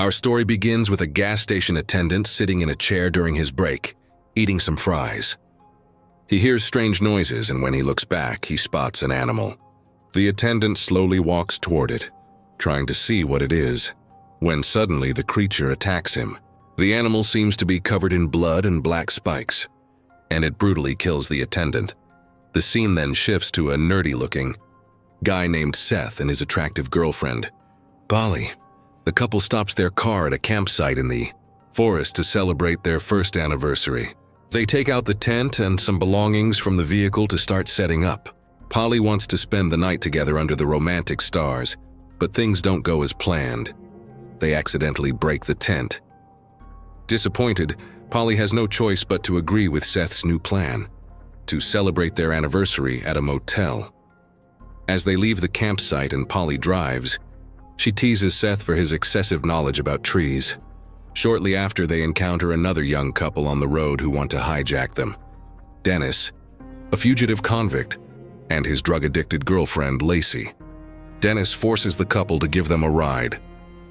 Our story begins with a gas station attendant sitting in a chair during his break, eating some fries. He hears strange noises, and when he looks back, he spots an animal. The attendant slowly walks toward it, trying to see what it is, when suddenly the creature attacks him. The animal seems to be covered in blood and black spikes, and it brutally kills the attendant. The scene then shifts to a nerdy-looking guy named Seth and his attractive girlfriend, Polly. The couple stops their car at a campsite in the forest to celebrate their first anniversary. They take out the tent and some belongings from the vehicle to start setting up. Polly wants to spend the night together under the romantic stars, but things don't go as planned. They accidentally break the tent. Disappointed, Polly has no choice but to agree with Seth's new plan, to celebrate their anniversary at a motel. As they leave the campsite and Polly drives, she teases Seth for his excessive knowledge about trees. Shortly after, they encounter another young couple on the road who want to hijack them. Dennis, a fugitive convict, and his drug-addicted girlfriend, Lacey. Dennis forces the couple to give them a ride,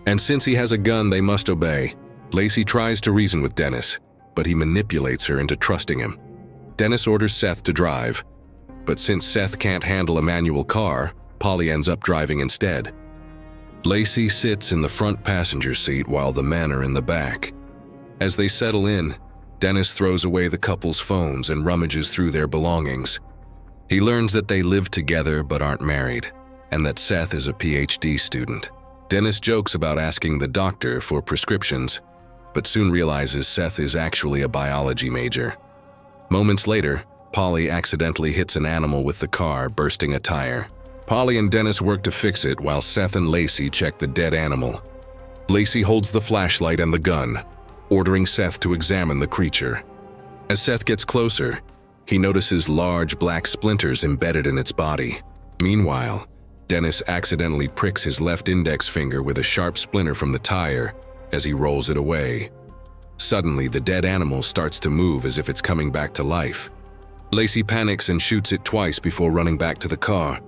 and since he has a gun, they must obey. Lacey tries to reason with Dennis, but he manipulates her into trusting him. Dennis orders Seth to drive, but since Seth can't handle a manual car, Polly ends up driving instead. Lacey sits in the front passenger seat while the men are in the back. As they settle in, Dennis throws away the couple's phones and rummages through their belongings. He learns that they live together but aren't married, and that Seth is a PhD student. Dennis jokes about asking the doctor for prescriptions, but soon realizes Seth is actually a biology major. Moments later, Polly accidentally hits an animal with the car, bursting a tire. Polly and Dennis work to fix it while Seth and Lacey check the dead animal. Lacey holds the flashlight and the gun, ordering Seth to examine the creature. As Seth gets closer, he notices large black splinters embedded in its body. Meanwhile, Dennis accidentally pricks his left index finger with a sharp splinter from the tire as he rolls it away. Suddenly, the dead animal starts to move as if it's coming back to life. Lacey panics and shoots it twice before running back to the car.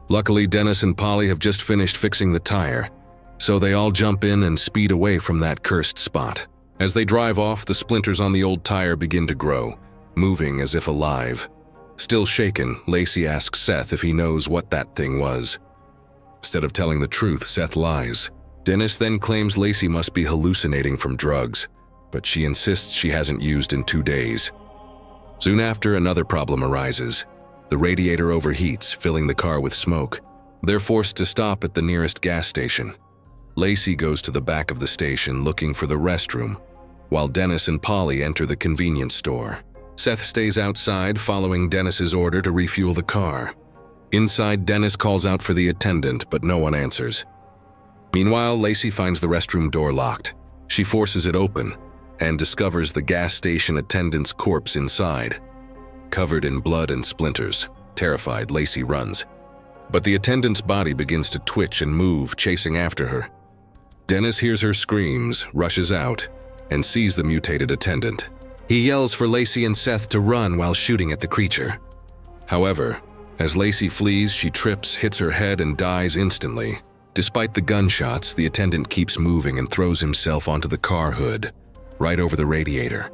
Luckily, Dennis and Polly have just finished fixing the tire, so they all jump in and speed away from that cursed spot. As they drive off, the splinters on the old tire begin to grow, moving as if alive. Still shaken, Lacey asks Seth if he knows what that thing was. Instead of telling the truth, Seth lies. Dennis then claims Lacey must be hallucinating from drugs, but she insists she hasn't used in 2 days. Soon after, another problem arises. The radiator overheats, filling the car with smoke. They're forced to stop at the nearest gas station. Lacey goes to the back of the station looking for the restroom, while Dennis and Polly enter the convenience store. Seth stays outside, following Dennis's order to refuel the car. Inside, Dennis calls out for the attendant, but no one answers. Meanwhile, Lacey finds the restroom door locked. She forces it open and discovers the gas station attendant's corpse inside, covered in blood and splinters. Terrified, Lacey runs, but the attendant's body begins to twitch and move, chasing after her. Dennis hears her screams, rushes out, and sees the mutated attendant. He yells for Lacey and Seth to run while shooting at the creature. However, as Lacey flees, she trips, hits her head, and dies instantly. Despite the gunshots, the attendant keeps moving and throws himself onto the car hood, right over the radiator.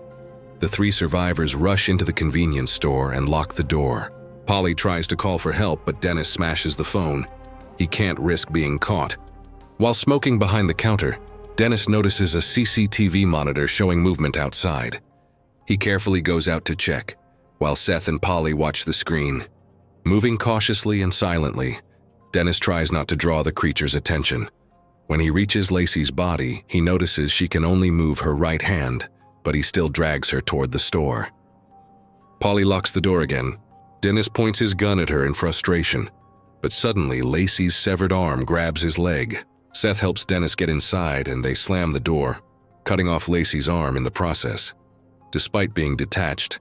The 3 survivors rush into the convenience store and lock the door. Polly tries to call for help, but Dennis smashes the phone. He can't risk being caught. While smoking behind the counter, Dennis notices a CCTV monitor showing movement outside. He carefully goes out to check, while Seth and Polly watch the screen. Moving cautiously and silently, Dennis tries not to draw the creature's attention. When he reaches Lacey's body, he notices she can only move her right hand, but he still drags her toward the store. Polly locks the door again. Dennis points his gun at her in frustration, but suddenly Lacey's severed arm grabs his leg. Seth helps Dennis get inside and they slam the door, cutting off Lacey's arm in the process. Despite being detached,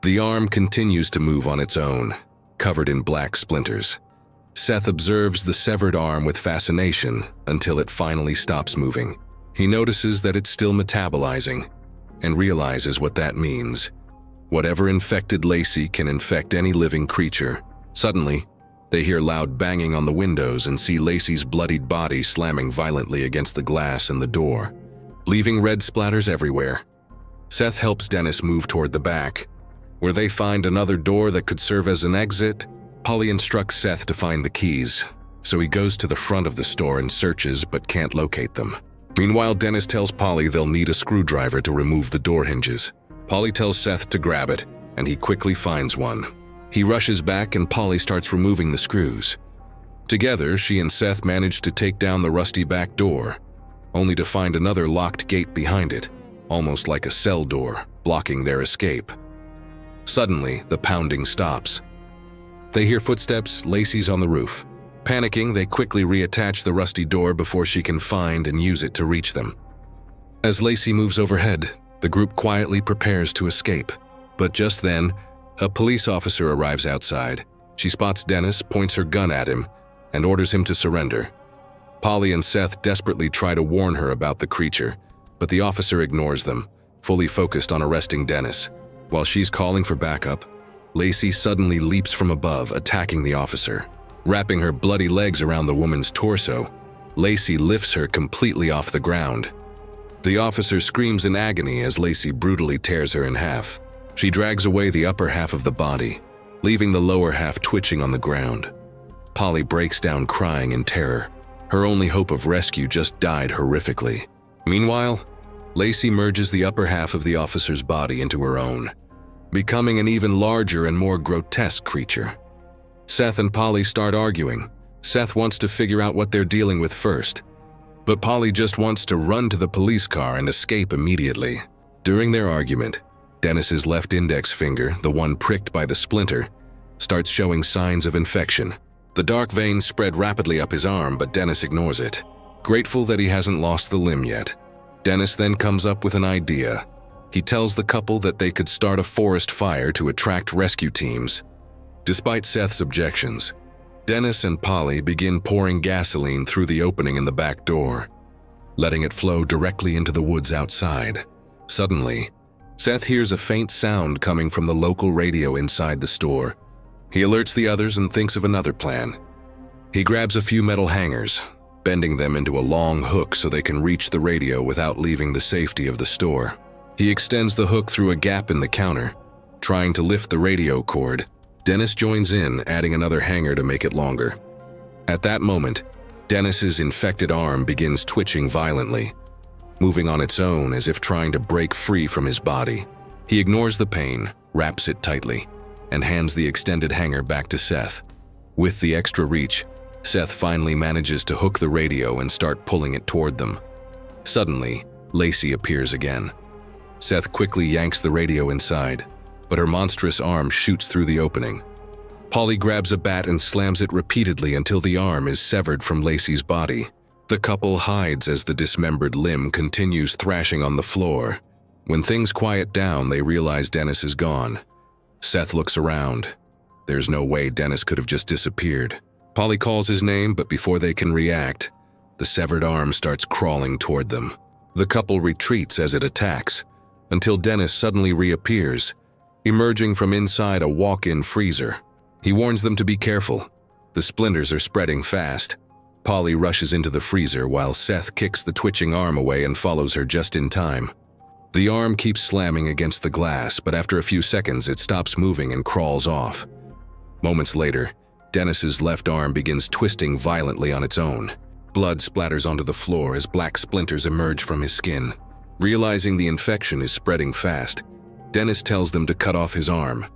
the arm continues to move on its own, covered in black splinters. Seth observes the severed arm with fascination until it finally stops moving. He notices that it's still metabolizing and realizes what that means. Whatever infected Lacey can infect any living creature. Suddenly, they hear loud banging on the windows and see Lacey's bloodied body slamming violently against the glass and the door. leaving red splatters everywhere. Seth helps Dennis move toward the back, where they find another door that could serve as an exit. Polly instructs Seth to find the keys, so he goes to the front of the store and searches but can't locate them. Meanwhile, Dennis tells Polly they'll need a screwdriver to remove the door hinges. Polly tells Seth to grab it, and he quickly finds one. He rushes back and Polly starts removing the screws. Together, she and Seth manage to take down the rusty back door, only to find another locked gate behind it, almost like a cell door, blocking their escape. Suddenly, the pounding stops. They hear footsteps. Lacey's on the roof. Panicking, they quickly reattach the rusty door before she can find and use it to reach them. As Lacey moves overhead, the group quietly prepares to escape. But just then, a police officer arrives outside. She spots Dennis, points her gun at him, and orders him to surrender. Polly and Seth desperately try to warn her about the creature, but the officer ignores them, fully focused on arresting Dennis. While she's calling for backup, Lacey suddenly leaps from above, attacking the officer. Wrapping her bloody legs around the woman's torso, Lacey lifts her completely off the ground. The officer screams in agony as Lacey brutally tears her in half. She drags away the upper half of the body, leaving the lower half twitching on the ground. Polly breaks down crying in terror. Her only hope of rescue just died horrifically. Meanwhile, Lacey merges the upper half of the officer's body into her own, becoming an even larger and more grotesque creature. Seth and Polly start arguing. Seth wants to figure out what they're dealing with first, but Polly just wants to run to the police car and escape immediately. During their argument, Dennis's left index finger, the one pricked by the splinter, starts showing signs of infection. The dark veins spread rapidly up his arm, but Dennis ignores it, grateful that he hasn't lost the limb yet. Dennis then comes up with an idea. He tells the couple that they could start a forest fire to attract rescue teams. Despite Seth's objections, Dennis and Polly begin pouring gasoline through the opening in the back door, letting it flow directly into the woods outside. Suddenly, Seth hears a faint sound coming from the local radio inside the store. He alerts the others and thinks of another plan. He grabs a few metal hangers, bending them into a long hook so they can reach the radio without leaving the safety of the store. He extends the hook through a gap in the counter, trying to lift the radio cord. Dennis joins in, adding another hanger to make it longer. At that moment, Dennis's infected arm begins twitching violently, moving on its own as if trying to break free from his body. He ignores the pain, wraps it tightly, and hands the extended hanger back to Seth. With the extra reach, Seth finally manages to hook the radio and start pulling it toward them. Suddenly, Lacey appears again. Seth quickly yanks the radio inside, but her monstrous arm shoots through the opening. Polly grabs a bat and slams it repeatedly until the arm is severed from Lacey's body. The couple hides as the dismembered limb continues thrashing on the floor. When things quiet down, they realize Dennis is gone. Seth looks around. There's no way Dennis could have just disappeared. Polly calls his name, but before they can react, the severed arm starts crawling toward them. The couple retreats as it attacks, until Dennis suddenly reappears, emerging from inside a walk-in freezer. He warns them to be careful. The splinters are spreading fast. Polly rushes into the freezer while Seth kicks the twitching arm away and follows her just in time. The arm keeps slamming against the glass, but after a few seconds it stops moving and crawls off. Moments later, Dennis's left arm begins twisting violently on its own. Blood splatters onto the floor as black splinters emerge from his skin. Realizing the infection is spreading fast, Dennis tells them to cut off his arm.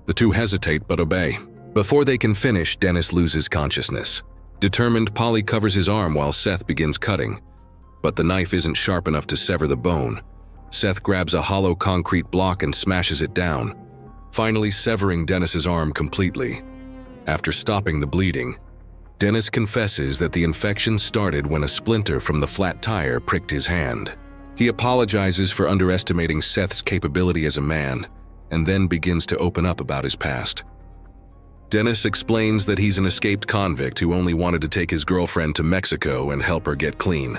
The two hesitate but obey. Before they can finish, Dennis loses consciousness. Determined, Polly covers his arm while Seth begins cutting. But the knife isn't sharp enough to sever the bone. Seth grabs a hollow concrete block and smashes it down, finally severing Dennis's arm completely. After stopping the bleeding, Dennis confesses that the infection started when a splinter from the flat tire pricked his hand. He apologizes for underestimating Seth's capability as a man, and then begins to open up about his past. Dennis explains that he's an escaped convict who only wanted to take his girlfriend to Mexico and help her get clean.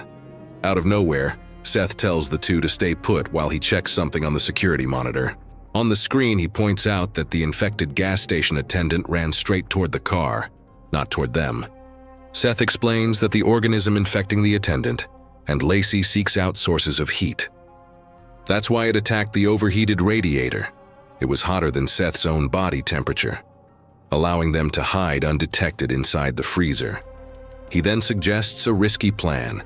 Out of nowhere, Seth tells the two to stay put while he checks something on the security monitor. On the screen, he points out that the infected gas station attendant ran straight toward the car, not toward them. Seth explains that the organism infecting the attendant, and Lacey seeks out sources of heat. That's why it attacked the overheated radiator. It was hotter than Seth's own body temperature, allowing them to hide undetected inside the freezer. He then suggests a risky plan.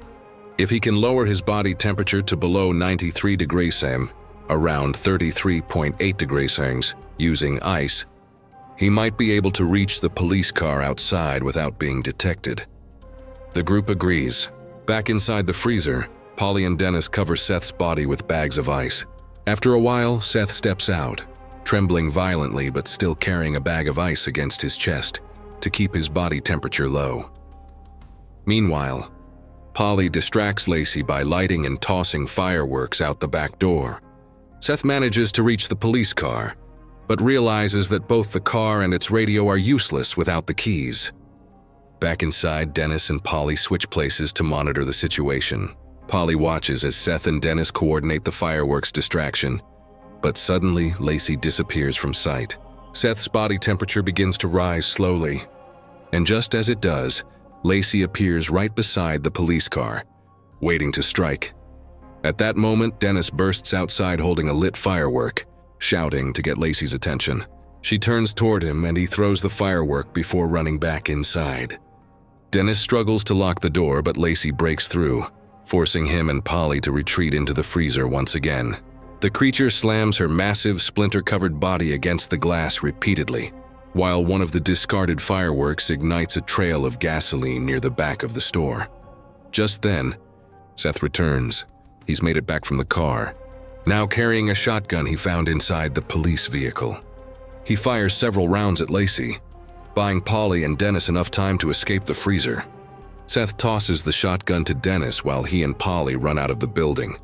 If he can lower his body temperature to below 93 degrees Celsius, around 33.8 degrees Celsius, using ice, he might be able to reach the police car outside without being detected. The group agrees. Back inside the freezer, Polly and Dennis cover Seth's body with bags of ice. After a while, Seth steps out, trembling violently but still carrying a bag of ice against his chest to keep his body temperature low. Meanwhile, Polly distracts Lacey by lighting and tossing fireworks out the back door. Seth manages to reach the police car, but realizes that both the car and its radio are useless without the keys. Back inside, Dennis and Polly switch places to monitor the situation. Polly watches as Seth and Dennis coordinate the fireworks distraction, but suddenly Lacey disappears from sight. Seth's body temperature begins to rise slowly, and just as it does, Lacey appears right beside the police car, waiting to strike. At that moment, Dennis bursts outside holding a lit firework, shouting to get Lacey's attention. She turns toward him and he throws the firework before running back inside. Dennis struggles to lock the door, but Lacey breaks through, forcing him and Polly to retreat into the freezer once again. The creature slams her massive, splinter-covered body against the glass repeatedly, while one of the discarded fireworks ignites a trail of gasoline near the back of the store. Just then, Seth returns. He's made it back from the car, now carrying a shotgun he found inside the police vehicle. He fires several rounds at Lacey, buying Polly and Dennis enough time to escape the freezer. Seth tosses the shotgun to Dennis while he and Polly run out of the building.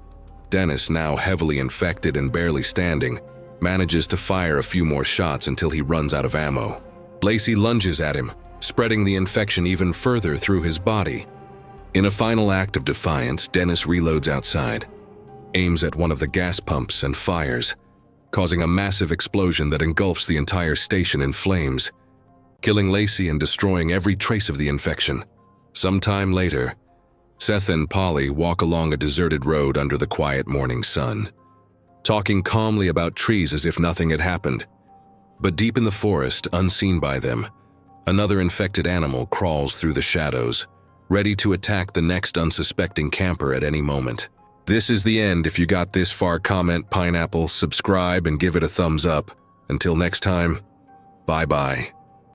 Dennis, now heavily infected and barely standing, manages to fire a few more shots until he runs out of ammo. Lacey lunges at him, spreading the infection even further through his body. In a final act of defiance, Dennis reloads outside, aims at one of the gas pumps and fires, causing a massive explosion that engulfs the entire station in flames, killing Lacey and destroying every trace of the infection. Sometime later, Seth and Polly walk along a deserted road under the quiet morning sun, talking calmly about trees as if nothing had happened. But deep in the forest, unseen by them, another infected animal crawls through the shadows, ready to attack the next unsuspecting camper at any moment. This is the end. If you got this far, comment pineapple, subscribe, and give it a thumbs up. Until next time, bye-bye.